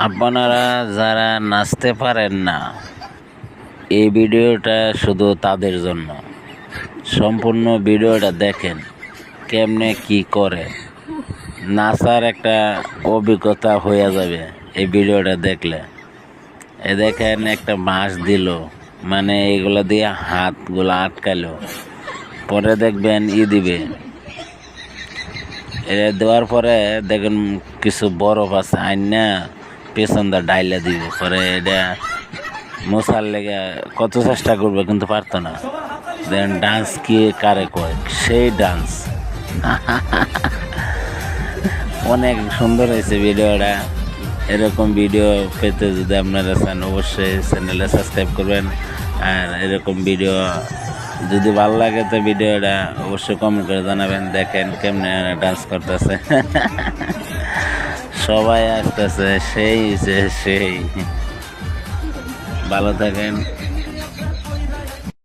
আপনারা যারা নাচতে পারেন না, এই ভিডিওটা শুধু তাদের জন্য। সম্পূর্ণ ভিডিওটা দেখেন কেমনে কি করে, নাচার একটা অভিজ্ঞতা হয়ে যাবে এই ভিডিওটা দেখলে। এ দেখেন একটা বাঁশ দিল, মানে এগুলো দিয়ে হাতগুলো আটকালো, পরে দেখবেন দিবে। এটা দেওয়ার পরে দেখেন কিছু বরফ আছে আইনা পেছন দা ডাইলা দিব, পরে এটা মশার লেগে কত চেষ্টা করবে কিন্তু পারতো না। দেন ডান্স কি কারে কয়, সেই ডান্স। অনেক সুন্দর হয়েছে ভিডিওটা। এরকম ভিডিও পেতে যদি আপনারা চান অবশ্যই চ্যানেলে সাবস্ক্রাইব করবেন। আর এরকম ভিডিও যদি ভালো লাগে তো ভিডিওটা অবশ্যই কমেন্ট করে জানাবেন। দেখেন কেমনে ডান্স করতেছে, সবাই আসতেছে, সেই ভালো থাকেন।